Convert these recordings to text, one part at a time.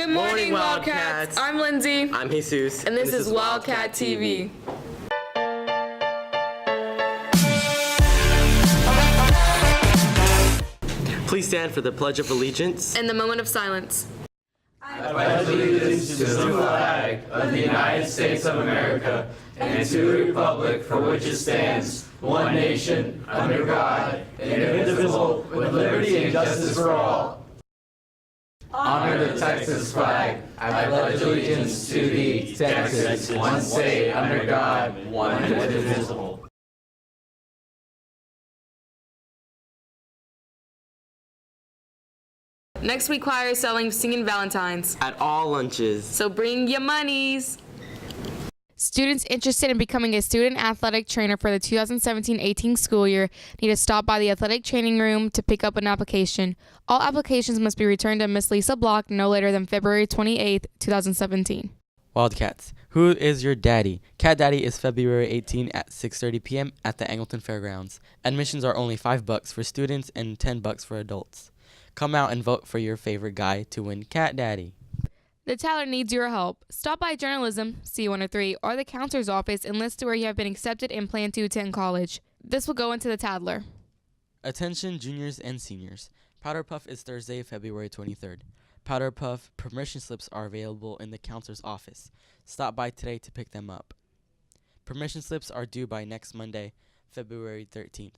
Good morning, Wildcats. I'm Lindsay. I'm Jesus. And this is Wildcat TV. Please stand for the Pledge of Allegiance. And the moment of silence. I pledge allegiance to the flag of the United States of America and to the republic for which it stands, one nation, under God, indivisible, with liberty and justice for all. Honor the Texas flag. I pledge allegiance to thee, Texas, one state under God, one indivisible. Next week, choir is selling Singing Valentines. At all lunches. So bring your monies. Students interested in becoming a student athletic trainer for the 2017-18 school year need to stop by the athletic training room to pick up an application. All applications must be returned to Miss Lisa Block no later than February 28, 2017. Wildcats, who is your daddy? Cat Daddy is February 18 at 6:30 p.m. at the Angleton Fairgrounds. Admissions are only $5 for students and $10 for adults. Come out and vote for your favorite guy to win Cat Daddy. The Tattler needs your help. Stop by Journalism, C103, or the counselor's office and list where you have been accepted and plan to attend college. This will go into the Tattler. Attention juniors and seniors. Powder Puff is Thursday, February 23rd. Powder Puff permission slips are available in the counselor's office. Stop by today to pick them up. Permission slips are due by next Monday, February 13th.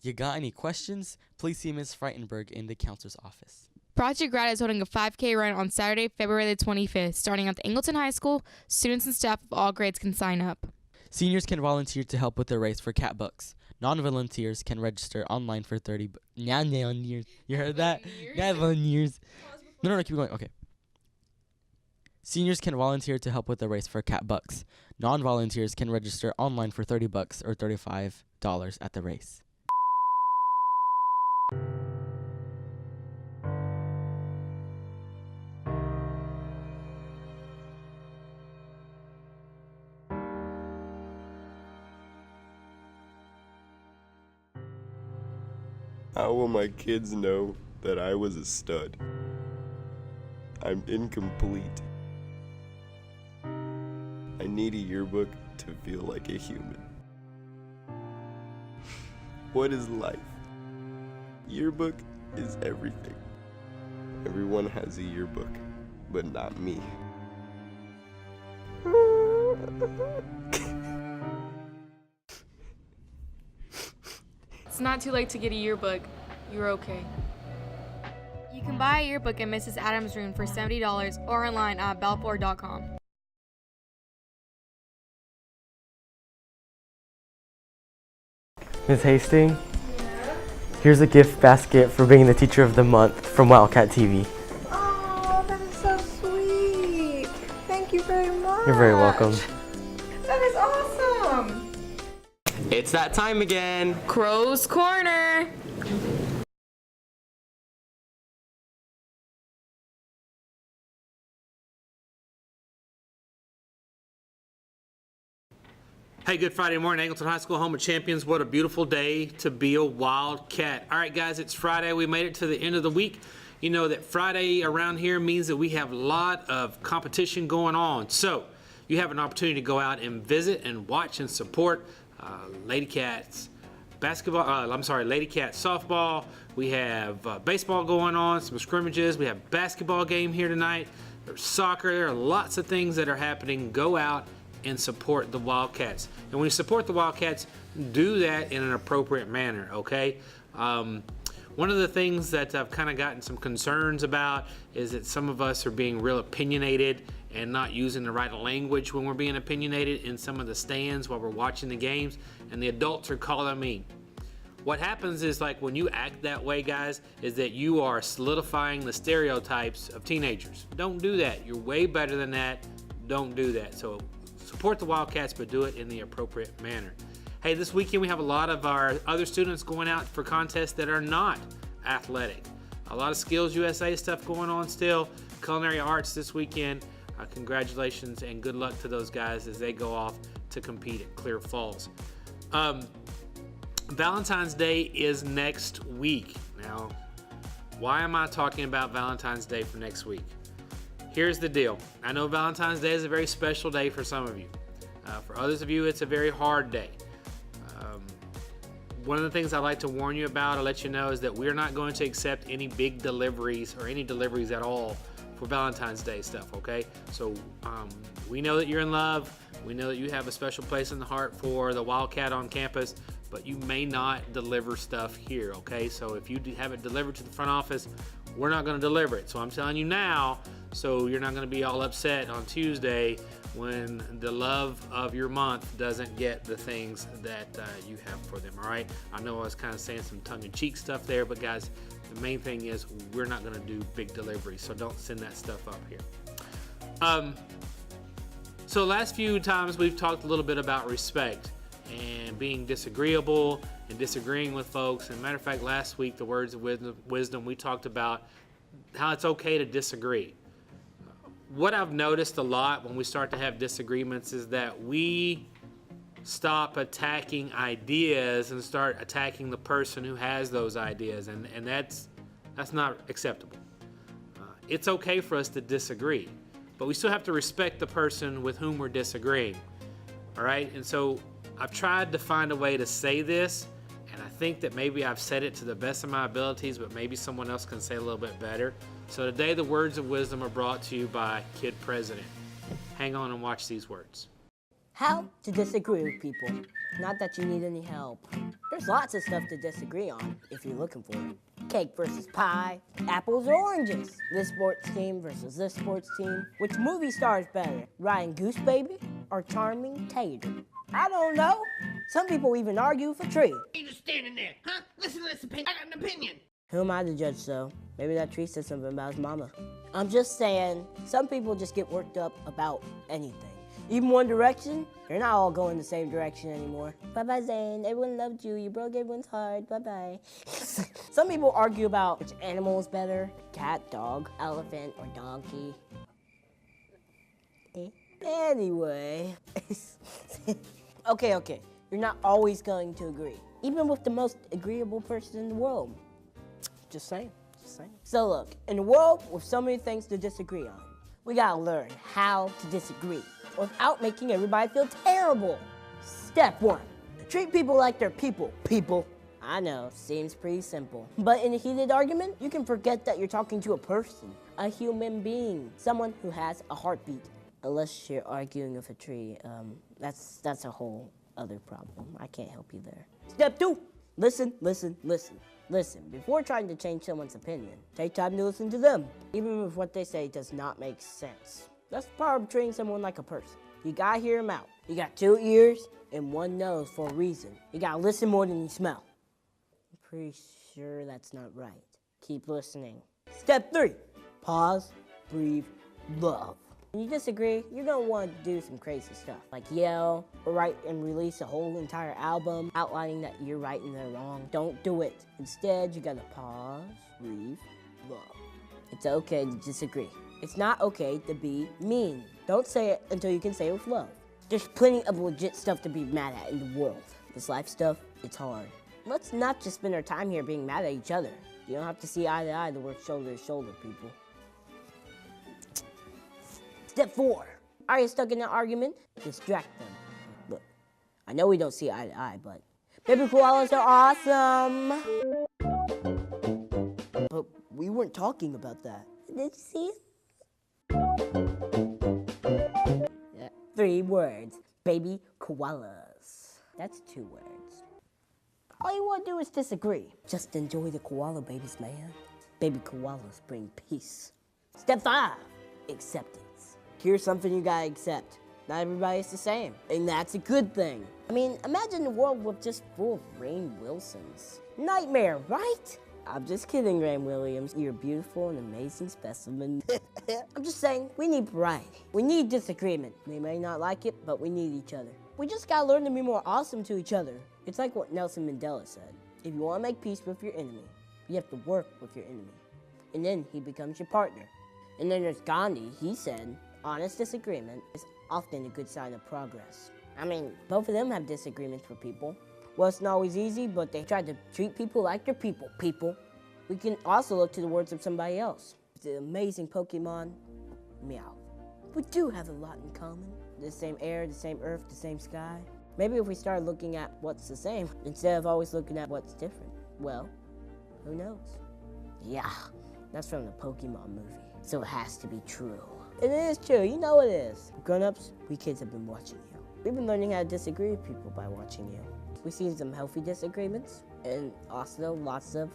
You got any questions? Please see Ms. Freitenberg in the counselor's office. Project Grad is holding a 5K run on Saturday, February the 25th. Starting at the Angleton High School, students and staff of all grades can sign up. Seniors can volunteer to help with the race for cat books. Non-volunteers can register online for 30 years. You heard that? Volunteers. No, keep going. Okay. Seniors can volunteer to help with the race for cat bucks. Non-volunteers can register online for $30 or $35 at the race. How will my kids know that I was a stud? I'm incomplete. I need a yearbook to feel like a human. What is life? Yearbook is everything. Everyone has a yearbook, but not me. It's not too late to get a yearbook. You're okay. You can buy a yearbook in Mrs. Adams' room for $70 or online at balfour.com. Ms. Hastings? Here's a gift basket for being the Teacher of the Month from Wildcat TV. Oh, that is so sweet. Thank you very much. You're very welcome. That is awesome. It's that time again. Crow's Corner. Hey, good Friday morning, Angleton High School, home of champions. What a beautiful day to be a Wildcat. All right, guys, it's Friday. We made it to the end of the week. You know that Friday around here means that we have a lot of competition going on. So you have an opportunity to go out and visit and watch and support Lady Cats basketball. Lady Cats softball. We have baseball going on, some scrimmages. We have basketball game here tonight. There's soccer. There are lots of things that are happening. Go out and support the Wildcats. And when you support the Wildcats, do that in an appropriate manner, okay? One of the things that I've kind of gotten some concerns about is that some of us are being real opinionated and not using the right language when we're being opinionated in some of the stands while we're watching the games, and the adults are calling me. What happens is, like, when you act that way, guys, is that you are solidifying the stereotypes of teenagers. Don't do that. You're way better than that. Don't do that. So support the Wildcats, but do it in the appropriate manner. Hey, this weekend we have a lot of our other students going out for contests that are not athletic. A lot of Skills USA stuff going on still. Culinary arts this weekend. Congratulations and good luck to those guys as they go off to compete at Clear Falls. Valentine's Day is next week. Now, why am I talking about Valentine's Day for next week? Here's the deal. I know Valentine's Day is a very special day for some of you. For others of you, it's a very hard day. One of the things I like to warn you about, I'll let you know, is that we're not going to accept any big deliveries or any deliveries at all for Valentine's Day stuff, okay? So we know that you're in love. We know that you have a special place in the heart for the Wildcat on campus, but you may not deliver stuff here, okay? So if you have it delivered to the front office, we're not gonna deliver it. So I'm telling you now, so you're not gonna be all upset on Tuesday when the love of your month doesn't get the things that you have for them, all right? I know I was kind of saying some tongue-in-cheek stuff there, but guys, the main thing is we're not gonna do big deliveries, so don't send that stuff up here. So last few times we've talked a little bit about respect and being disagreeable and disagreeing with folks. And matter of fact, last week, the words of wisdom, we talked about how it's okay to disagree. What I've noticed a lot when we start to have disagreements is that we stop attacking ideas and start attacking the person who has those ideas, and that's not acceptable. It's okay for us to disagree, but we still have to respect the person with whom we're disagreeing, all right? And so I've tried to find a way to say this, and I think that maybe I've said it to the best of my abilities, but maybe someone else can say it a little bit better. So today the words of wisdom are brought to you by Kid President. Hang on and watch these words. How to disagree with people. Not that you need any help. There's lots of stuff to disagree on if you're looking for it. Cake versus pie, apples or oranges, this sports team versus this sports team. Which movie star is better, Ryan Goose Baby or Charming Tater? I don't know. Some people even argue for tree. You just standing there, huh? Listen to this opinion. I got an opinion. Who am I to judge, though? Maybe that tree said something about his mama. I'm just saying, some people just get worked up about anything. Even One Direction, they're not all going the same direction anymore. Bye-bye, Zayn. Everyone loved you. You broke everyone's heart. Bye-bye. Some people argue about which animal is better, cat, dog, elephant, or donkey. Anyway. Okay. You're not always going to agree, even with the most agreeable person in the world. Just saying. So look, in a world with so many things to disagree on, we gotta learn how to disagree without making everybody feel terrible. Step 1, treat people like they're people. I know, seems pretty simple. But in a heated argument, you can forget that you're talking to a person, a human being, someone who has a heartbeat. Unless you're arguing with a tree, that's a whole other problem. I can't help you there. Step 2, listen. Listen, before trying to change someone's opinion, take time to listen to them, even if what they say does not make sense. That's the power of treating someone like a person. You gotta hear them out. You got 2 ears and 1 nose for a reason. You gotta listen more than you smell. I'm pretty sure that's not right. Keep listening. Step 3, pause, breathe, love. When you disagree, you're gonna want to do some crazy stuff, like yell, or write and release a whole entire album outlining that you're right and they're wrong. Don't do it. Instead, you gotta pause, breathe, love. It's okay to disagree. It's not okay to be mean. Don't say it until you can say it with love. There's plenty of legit stuff to be mad at in the world. This life stuff, it's hard. Let's not just spend our time here being mad at each other. You don't have to see eye to eye to work shoulder to shoulder, people. Step 4, are you stuck in an argument? Distract them. Look, I know we don't see eye to eye, but baby koalas are awesome. But we weren't talking about that. Did you see it? Yeah. 3 words, baby koalas. That's 2 words. All you want to do is disagree. Just enjoy the koala babies, man. Baby koalas bring peace. Step 5, acceptance. Here's something you gotta accept. Not everybody's the same, and that's a good thing. I mean, imagine a world with just full of Rainn Wilsons. Nightmare, right? I'm just kidding, Rainn Williams. You're a beautiful and amazing specimen. I'm just saying, we need variety. We need disagreement. We may not like it, but we need each other. We just gotta learn to be more awesome to each other. It's like what Nelson Mandela said. If you wanna make peace with your enemy, you have to work with your enemy. And then he becomes your partner. And then there's Gandhi. He said, honest disagreement is often a good sign of progress. I mean, both of them have disagreements with people. Well, it's not always easy, but they try to treat people like they're people. We can also look to the words of somebody else. The amazing Pokemon, meow. We do have a lot in common. The same air, the same earth, the same sky. Maybe if we start looking at what's the same, instead of always looking at what's different, well, who knows? Yeah, that's from the Pokemon movie, so it has to be true. It is true, you know it is. Grown-ups, we kids have been watching you. We've been learning how to disagree with people by watching you. We've seen some healthy disagreements, and also lots of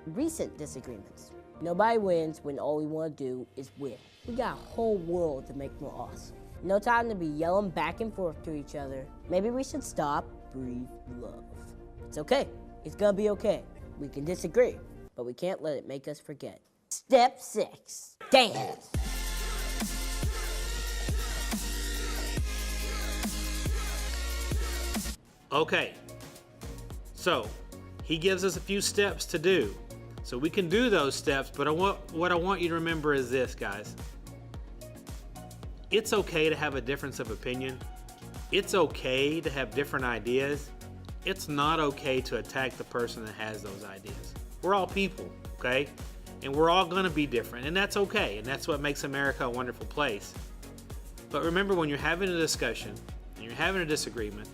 recent disagreements. Nobody wins when all we want to do is win. We got a whole world to make more awesome. No time to be yelling back and forth to each other. Maybe we should stop, breathe, love. It's okay. It's gonna be okay. We can disagree, but we can't let it make us forget. Step 6, dance. Okay, so he gives us a few steps to do. So we can do those steps, but what I want you to remember is this, guys. It's okay to have a difference of opinion. It's okay to have different ideas. It's not okay to attack the person that has those ideas. We're all people, okay? And we're all gonna be different, and that's okay, and that's what makes America a wonderful place. But remember, when you're having a discussion, and you're having a disagreement,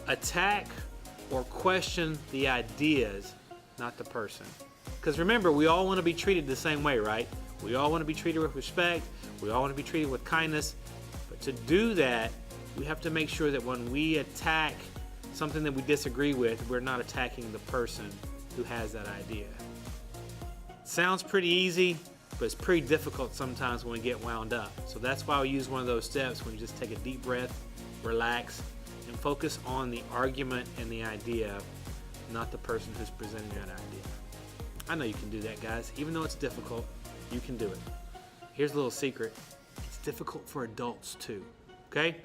attack or question the ideas, not the person. Because remember, we all want to be treated the same way, right? We all want to be treated with respect. We all want to be treated with kindness. But to do that, we have to make sure that when we attack something that we disagree with, we're not attacking the person who has that idea. Sounds pretty easy, but it's pretty difficult sometimes when we get wound up. So that's why we use one of those steps when you just take a deep breath, relax, and focus on the argument and the idea, not the person who's presenting that idea. I know you can do that, guys. Even though it's difficult, you can do it. Here's a little secret. It's difficult for adults too, okay?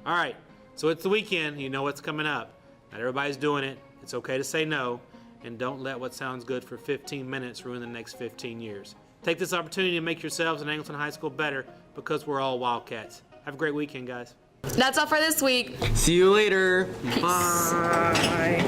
All right, so it's the weekend. You know what's coming up. Not everybody's doing it. It's okay to say no, and don't let what sounds good for 15 minutes ruin the next 15 years. Take this opportunity to make yourselves and Angleton High School better, because we're all Wildcats. Have a great weekend, guys. That's all for this week. See you later. Peace. Bye.